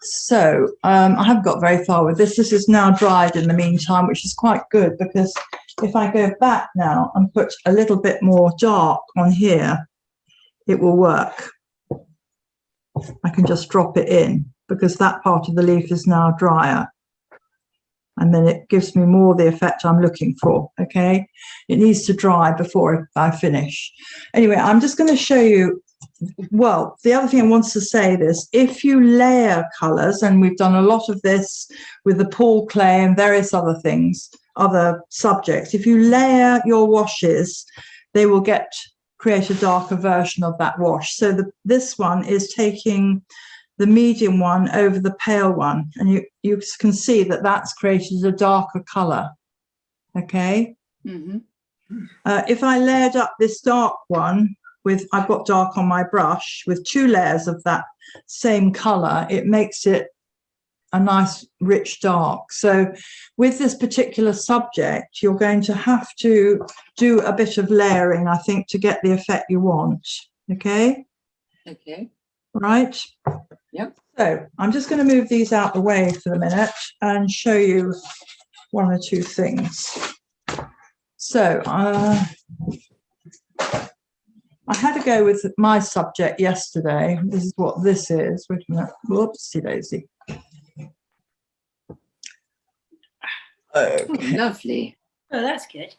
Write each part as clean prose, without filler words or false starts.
So I haven't got very far with this. This is now dried in the meantime, which is quite good, because if I go back now and put a little bit more dark on here, it will work. I can just drop it in because that part of the leaf is now drier. And then it gives me more the effect I'm looking for, okay? It needs to dry before I finish. Anyway, I'm just going to show you, well, the other thing I wanted to say is, if you layer colours, and we've done a lot of this with the pool clay and various other things, other subjects, if you layer your washes, they will create a darker version of that wash. So this one is taking the medium one over the pale one, and you can see that that's created a darker colour, okay? Mm-hmm. If I layered up this dark one with, I've got dark on my brush, with 2 layers of that same colour, it makes it a nice rich dark. So with this particular subject, you're going to have to do a bit of layering, I think, to get the effect you want, okay? Okay. Right? Yep. So I'm just going to move these out the way for a minute and show you 1 or 2 things. So I had to go with my subject yesterday. This is what this is. Wait a minute. Whoopsie daisy. Okay. Oh, lovely. Oh, that's good.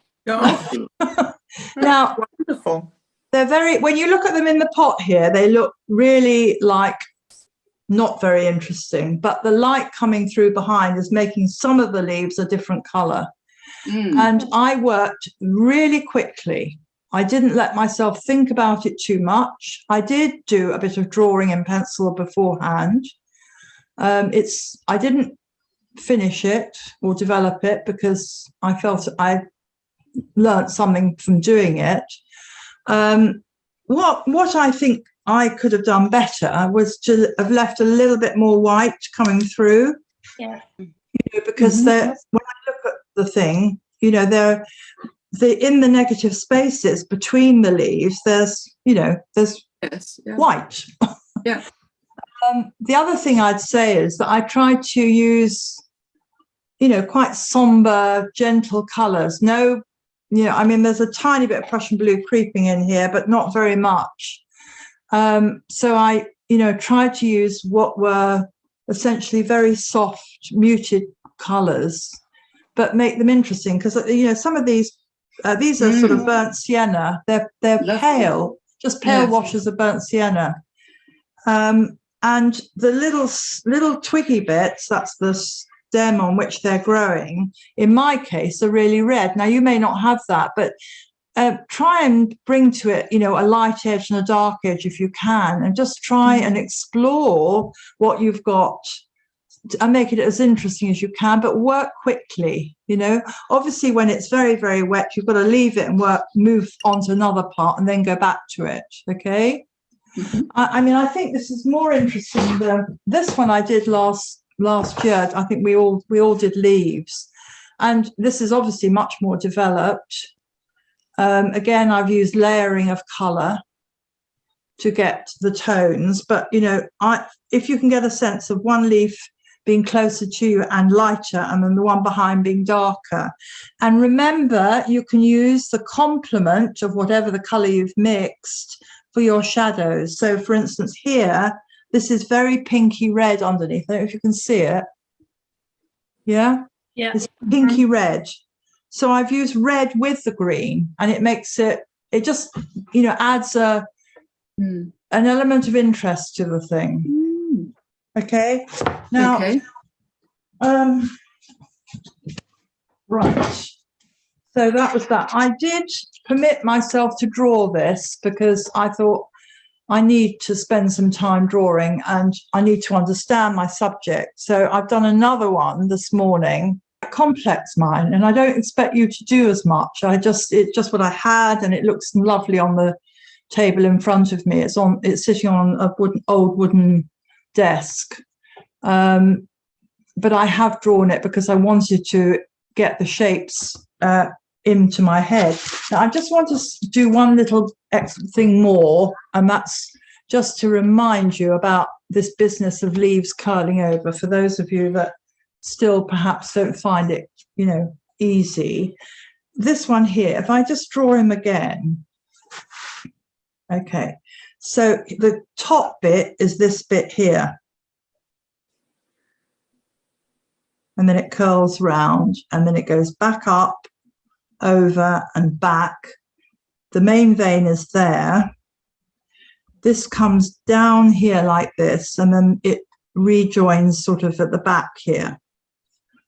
Now, wonderful. They're very, when you look at them in the pot here, they look really like not very interesting, but the light coming through behind is making some of the leaves a different color. And I worked really quickly. I didn't let myself think about it too much. I did do a bit of drawing in pencil beforehand. I didn't finish it or develop it because I felt I learned something from doing it. What I think I could have done better was to have left a little bit more white coming through. Yeah. Because when I look at the thing, they're in the negative spaces between the leaves. There's white. Yeah. The other thing I'd say is that I tried to use, quite somber, gentle colours. No. I mean, there's a tiny bit of Prussian blue creeping in here, but not very much. So I, tried to use what were essentially very soft, muted colours, but make them interesting because, some of these are sort of burnt sienna. They're pale, just pale washes of burnt sienna. And the little twiggy bits, that's the stem on which they're growing, in my case, are really red. Now, you may not have that, but try and bring to it, a light edge and a dark edge if you can, and just try and explore what you've got and make it as interesting as you can, but work quickly. Obviously, when it's very, very wet, you've got to leave it and move on to another part and then go back to it, okay? I mean, I think this is more interesting than this one I did last year. I think we all did leaves, and this is obviously much more developed. Again, I've used layering of color to get the tones, but if you can get a sense of one leaf being closer to you and lighter, and then the one behind being darker, and remember, you can use the complement of whatever the color you've mixed for your shadows. So for instance, here, this is very pinky red underneath. I don't know if you can see it. Yeah? Yeah. It's pinky red. So I've used red with the green, and it makes it just, adds an element of interest to the thing. Okay? Now, right. So that was that. I did permit myself to draw this because I thought I need to spend some time drawing and I need to understand my subject. So I've done another one this morning, complex mine, and I don't expect you to do as much. It's just what I had, and it looks lovely on the table in front of me. It's sitting on a old wooden desk. But I have drawn it because I wanted to get the shapes into my head. Now, I just want to do one little extra thing more, and that's just to remind you about this business of leaves curling over, for those of you that still perhaps don't find it, you know, easy. This one here, if I just draw him again, okay, so the top bit is this bit here, and then it curls round, and then it goes back up, over and back. The main vein is there. This comes down here like this, and then it rejoins sort of at the back here.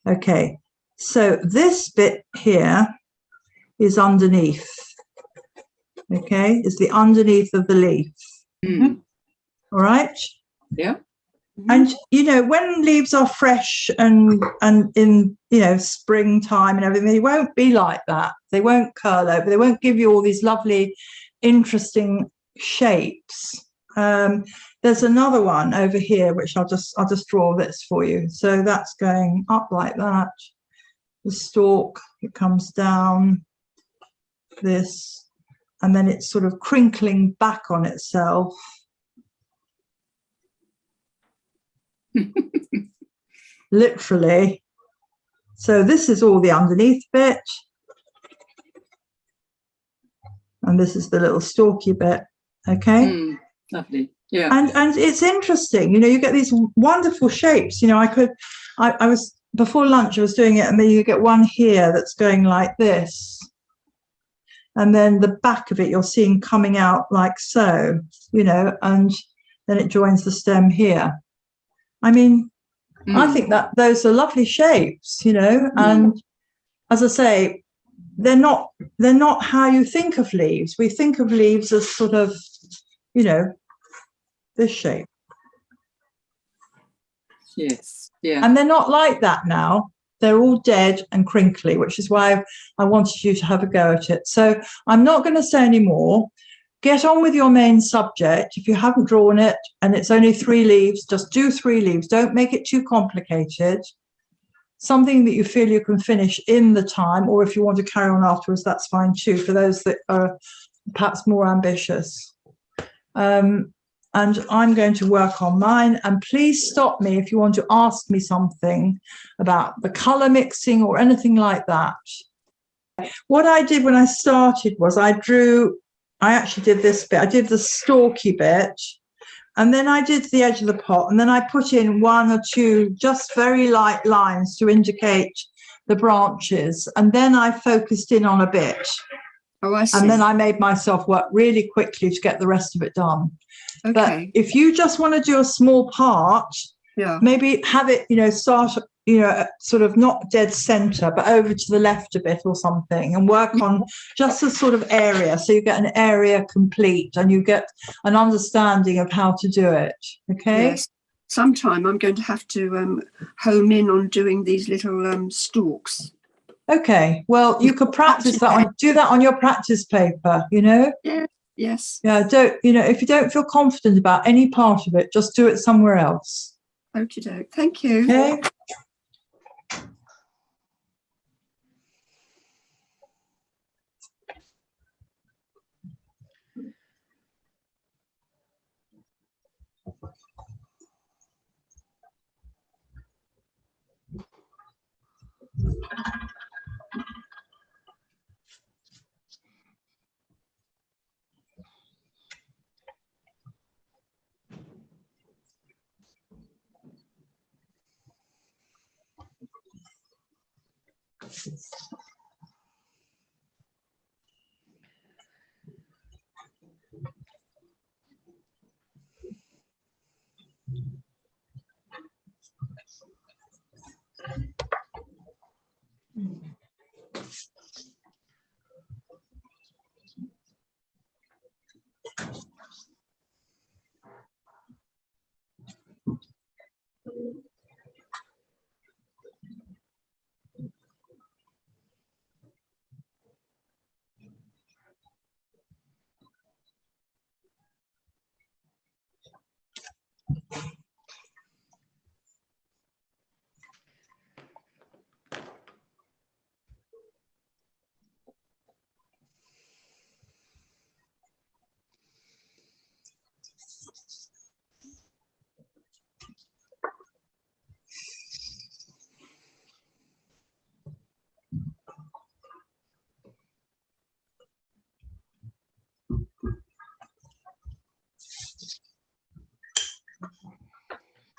Okay, so this bit here is underneath. Okay, is the underneath of the leaf. Mm. All right. Yeah. And you know, when leaves are fresh and in, you know, springtime and everything, they won't be like that. They won't curl over. They won't give you all these lovely, interesting shapes. There's another one over here which I'll just draw this for you. So that's going up like that. The stalk, it comes down this, and then it's sort of crinkling back on itself. Literally. So this is all the underneath bit, and this is the little stalky bit. Okay. Lovely. Yeah. And it's interesting, you know, you get these wonderful shapes. You know, I was before lunch, I was doing it, and then you get one here that's going like this, and then the back of it you're seeing coming out like so, you know, and then it joins the stem here. I mean, I think that those are lovely shapes, you know, and as I say, they're not how you think of leaves. We think of leaves as sort of, you know, this shape. Yes. Yeah. And they're not like that now. They're all dead and crinkly, which is why I wanted you to have a go at it. So I'm not going to say any more. Get on with your main subject. If you haven't drawn it and it's only 3 leaves, just do 3 leaves. Don't make it too complicated. Something that you feel you can finish in the time, or if you want to carry on afterwards, that's fine too, for those that are perhaps more ambitious. And I'm going to work on mine, and please stop me if you want to ask me something about the colour mixing or anything like that. What I did when I started was I actually did this bit. I did the stalky bit, and then I did the edge of the pot, and then I put in 1 or 2 just very light lines to indicate the branches, and then I focused in on a bit. Oh, I see. And then I made myself work really quickly to get the rest of it done. Okay. But if you just want to do a small part, yeah, maybe have it, you know, start, you know, sort of not dead center, but over to the left a bit or something, and work on just a sort of area. So you get an area complete and you get an understanding of how to do it. Okay. Yes. Sometime I'm going to have to home in on doing these little stalks. Okay. Well, you could practice that do that on your practice paper, you know? Yeah. Yes. Yeah. You know, if you don't feel confident about any part of it, just do it somewhere else. Okie doke. Thank you. Okay.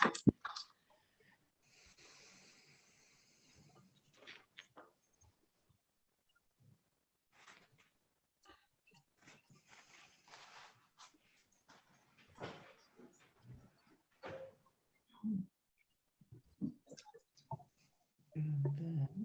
And then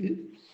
Oops.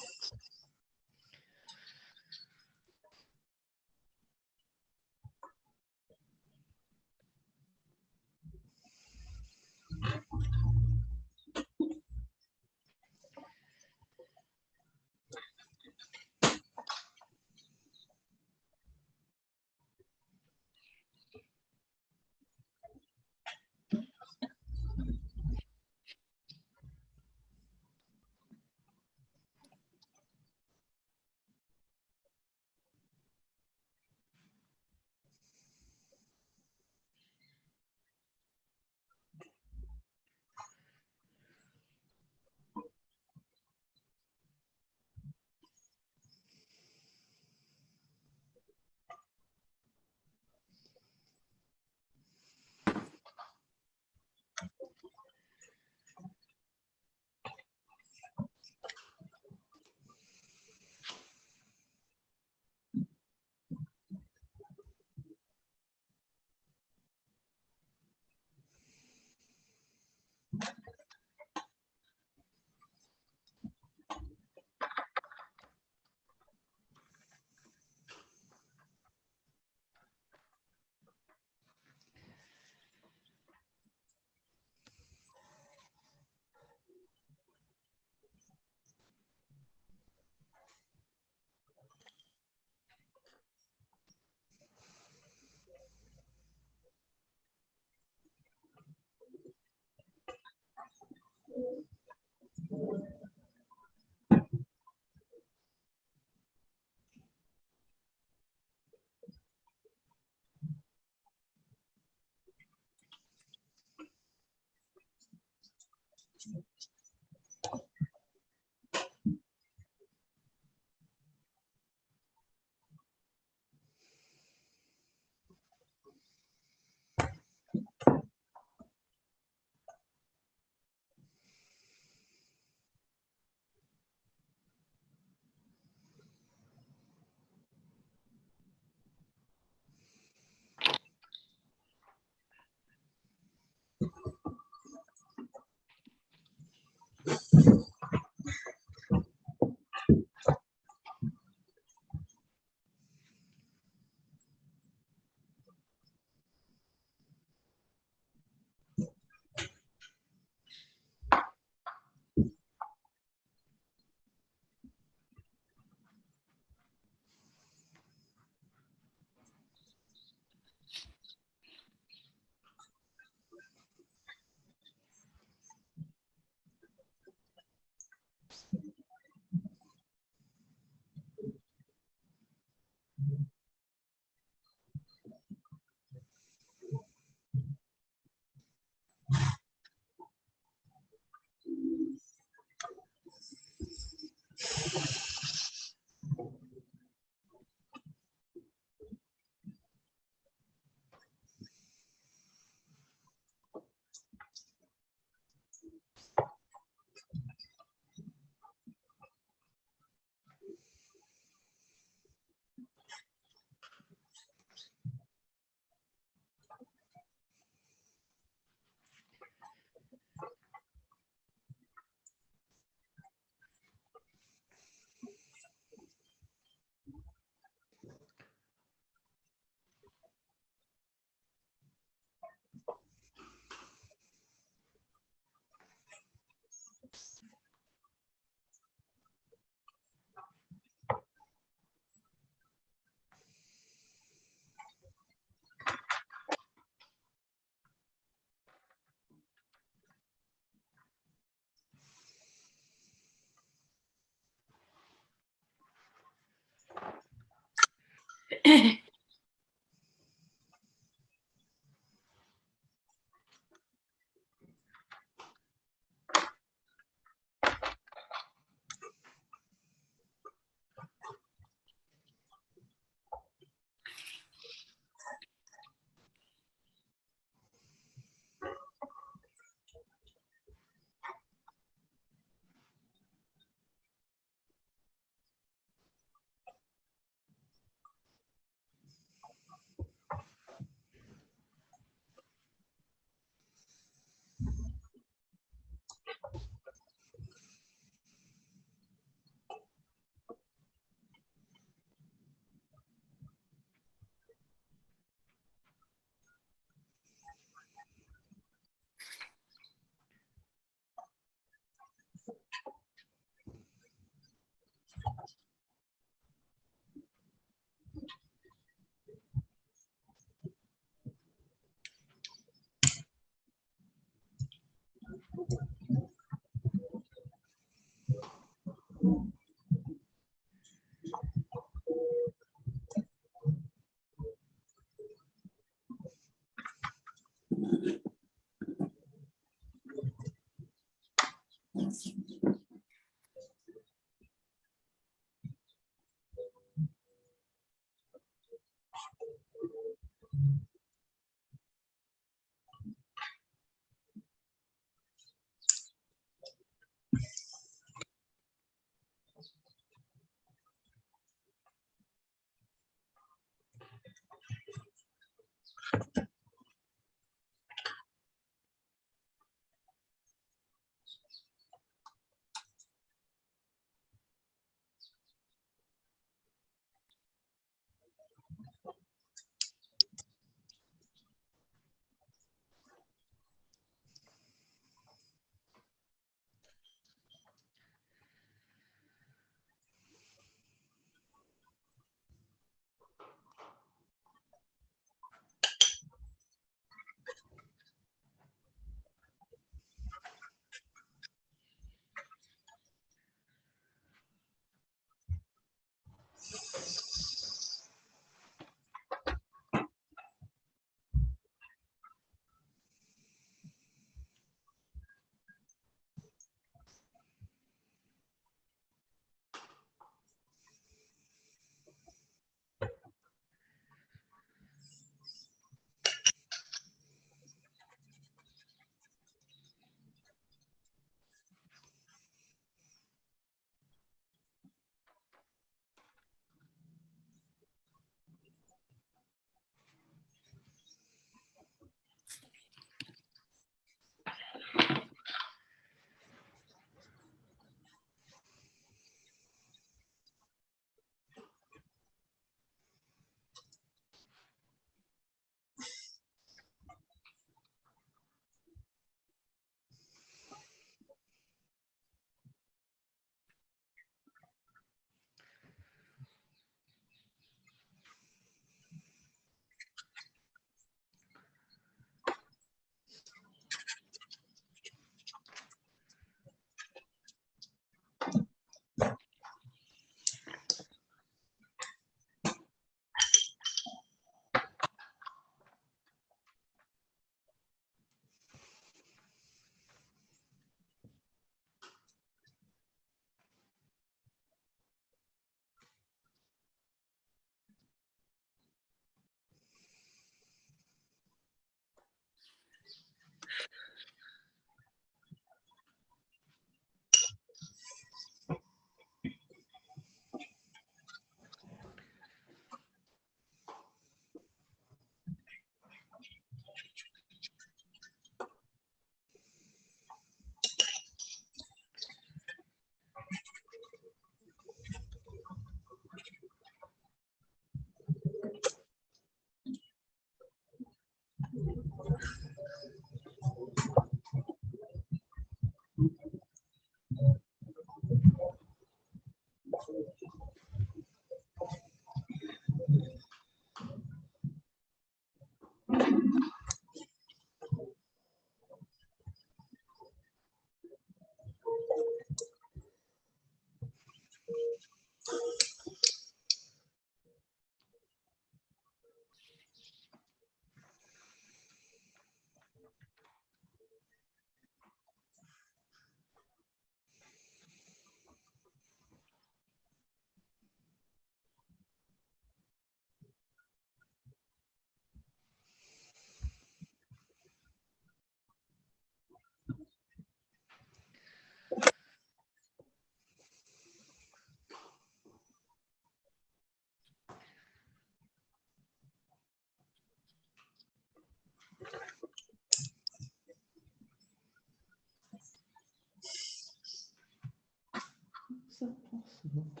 Excellent.